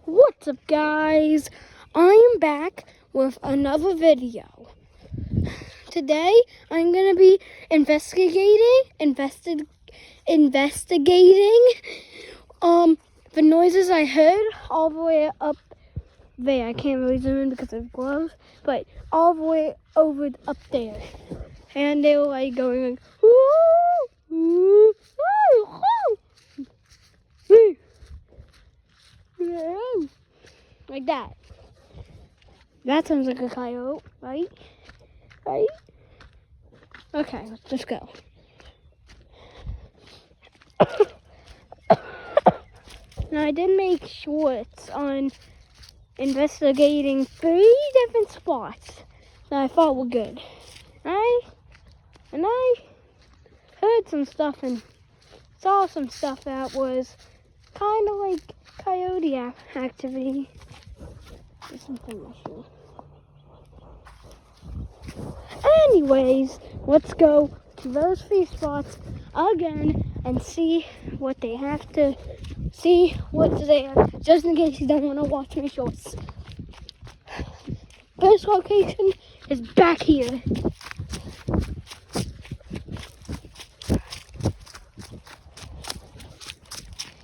What's up, guys? I am back with another video. Today I'm gonna be investigating the noises I heard all the way up there. I can't really zoom in because of gloves, but all the way over up there. And they were like going like, woo, woo, woo, woo, woo, like that. That sounds like a coyote, right? Right? Okay, let's just go. Now, I did make shorts on investigating 3 different spots that I thought were good. And I heard some stuff and saw some stuff that was kind of like coyote activity. There's something in my shoe. Anyways, let's go to those 3 spots again and see what they have to see what's there, just in case you don't want to watch my shorts. First location is back here.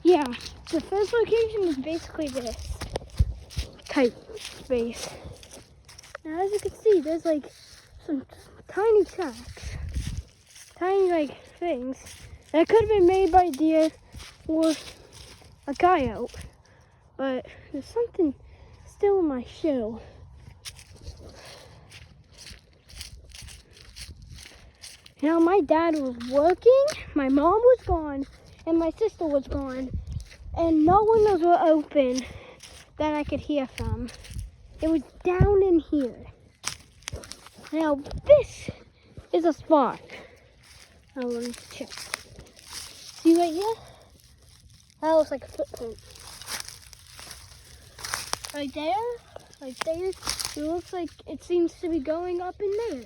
Yeah, the first location is basically this type space. Now, as you can see, there's like some tiny tracks, tiny like things that could have been made by deer or a coyote, but there's something still in my shoe. Now, my dad was working, my mom was gone, and my sister was gone, and no windows were open that I could hear from. It was down in here. Now, this is a spot. Now, let me check. See right here? That looks like a footprint. Right there, it looks like it seems to be going up in there.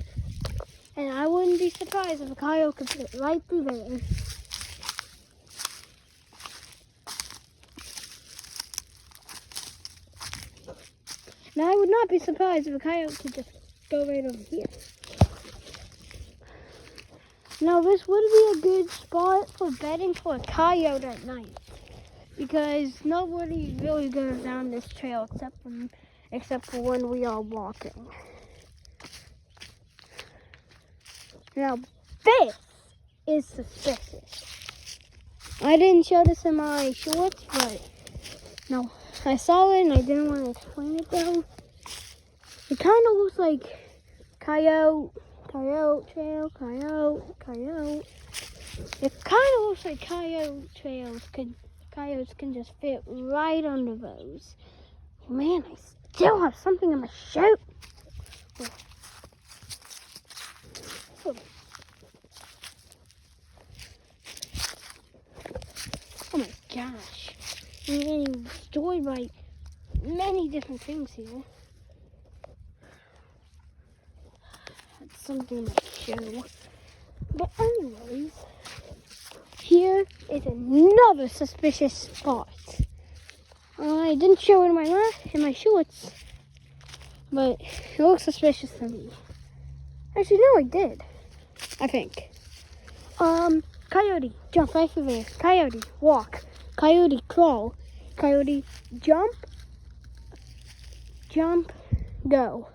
And I wouldn't be surprised if a coyote could fit right through there. And I would not be surprised if a coyote could just go right over here. Now, this would be a good spot for bedding for a coyote at night, because nobody really goes down this trail except for when we are walking. Now, this is suspicious. I didn't show this in my shorts, but no, I saw it and I didn't want to explain it though. It kind of looks like coyote trail, coyote. It kind of looks like coyote trails. Coyotes can just fit right under those. Man, I still have something in my shoe. Oh my gosh. I'm getting destroyed by many different things here. That's something in my shoe. But anyways, here is another suspicious spot. I didn't show it in my shorts, but it looks suspicious to me. Actually, no, I did. I think. Coyote, jump right through there. Coyote, walk. Coyote, crawl. Coyote, jump, go.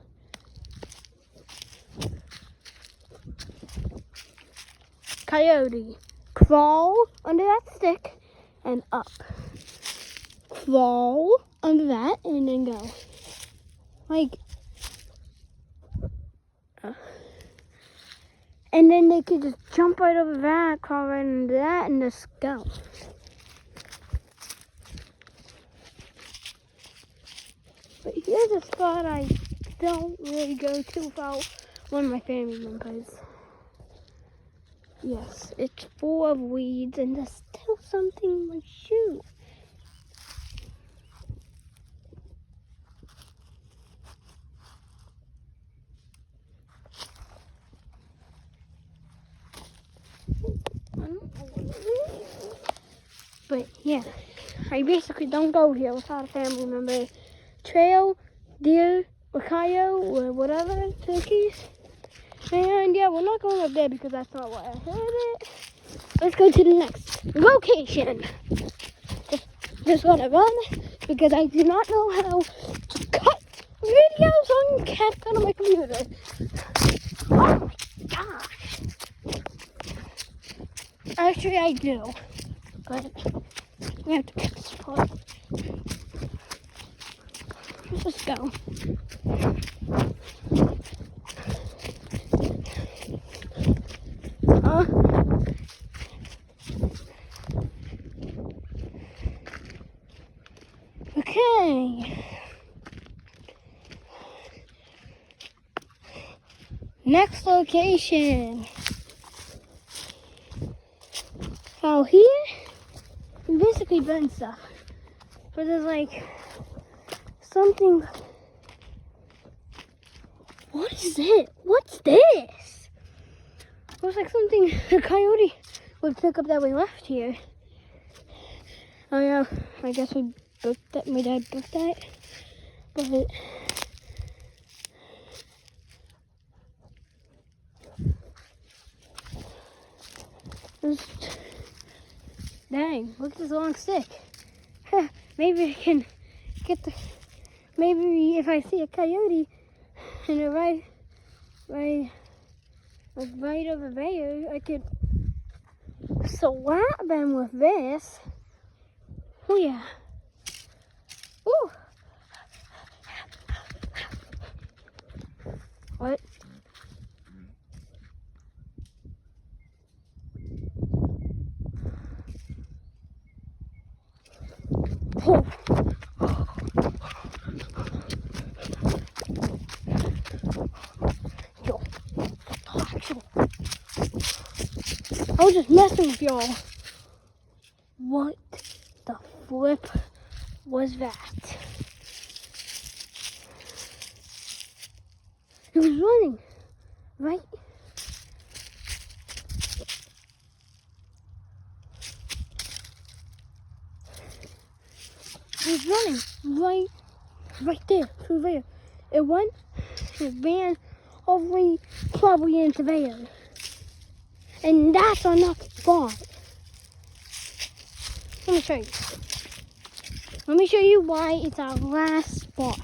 Coyote, crawl under that stick and up. Crawl under that and then go. Like, and then they could just jump right over that, crawl right into that, and just go. But here's a spot I don't really go to without one of my family members. Yes, it's full of weeds, and there's still something in my shoe. But yeah, I basically don't go here without a family member. Trail, deer, or coyote, or whatever, turkeys. And yeah, we're not going up there because that's not what I heard it. Let's go to the next location. Just want to run because I do not know how to cut videos on CapCut on my computer. Oh my gosh. Actually, I do. But we have to cut this part. Let's just go. Okay. Next location. Out here, we basically burn stuff. But there's like something. What is it? What's this? It looks like something a coyote would pick up that we left here. Oh yeah, I guess we booked that. My dad booked that. But dang, look at this long stick. Maybe I can get the. Maybe if I see a coyote and a right over there, I could slap them with this. Oh yeah. Ooh. What? Oh. Yo. I was just messing with y'all. What the flip was that? He was running, right? He was running right there, through there. It ran all the way probably into there. And that's our next spot. Let me show you. Let me show you why it's our last spot.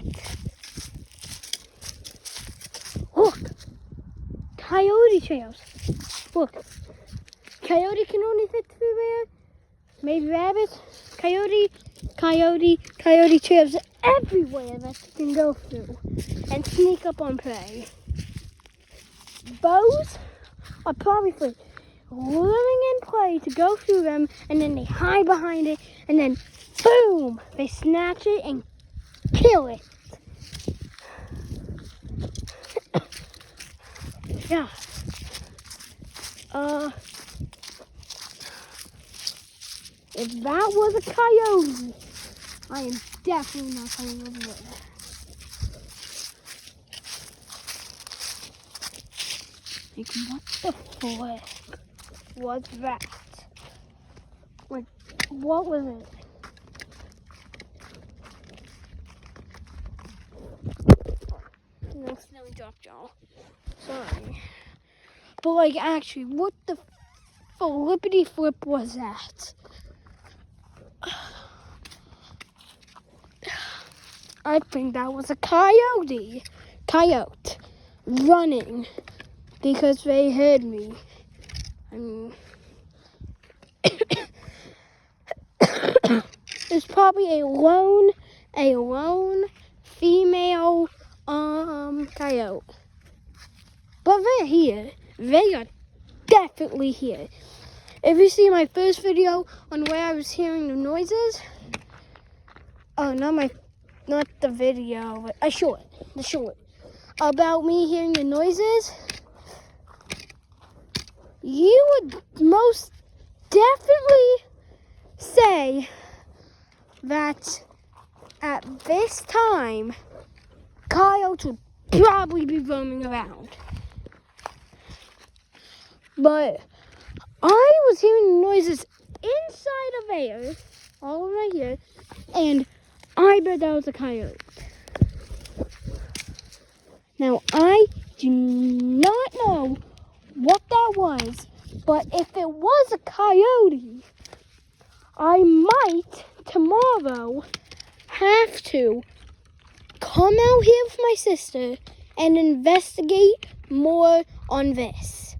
Look, coyote trails. Look, coyote can only fit through there. Maybe rabbits, coyote trails everywhere that you can go through and sneak up on prey. Bows are probably for living in play to go through them, and then they hide behind it, and then boom, they snatch it and kill it. Yeah. If that was a coyote, I am definitely not coming over there. Like, what the flip was that? Like, what was it? No, snowy dropped, y'all. Sorry. But, like, actually, what the flippity flip was that? I think that was a coyote running because they heard me. I mean, it's probably a lone female coyote. But they're here. They are definitely here. If you see my first video on where I was hearing the noises, not the video, but the short, about me hearing the noises, you would most definitely say that at this time, coyotes would probably be roaming around. But I was hearing noises inside of there, all over here, and I bet that was a coyote. Now, I do not know what that was, but if it was a coyote, I might tomorrow have to come out here with my sister and investigate more on this.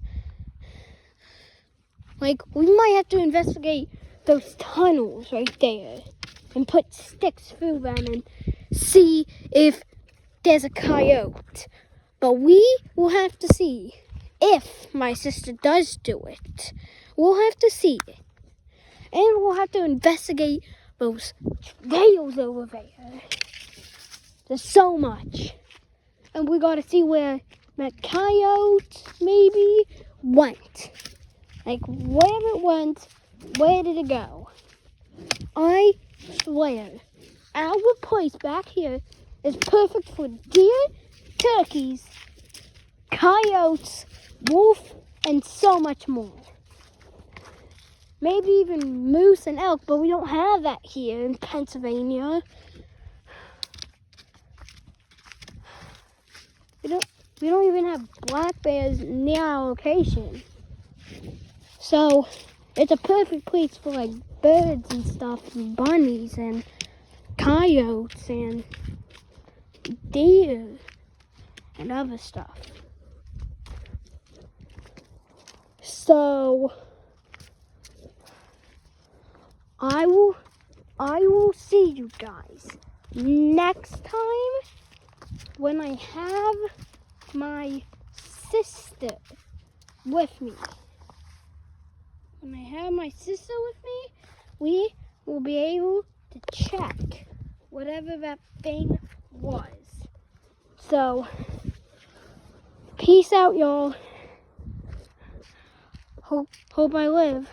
Like, we might have to investigate those tunnels right there and put sticks through them and see if there's a coyote. But we will have to see if my sister does do it. We'll have to see. And we'll have to investigate those trails over there. There's so much. And we gotta see where that coyote maybe went. Like, where it went, where did it go? I swear, our place back here is perfect for deer, turkeys, coyotes, wolf, and so much more. Maybe even moose and elk, but we don't have that here in Pennsylvania. We don't even have black bears near our location. So it's a perfect place for like birds and stuff, and bunnies and coyotes and deer and other stuff. So I will see you guys next time when I have my sister with me. When I have my sister with me, we will be able to check whatever that thing was. So, peace out, y'all. Hope I live.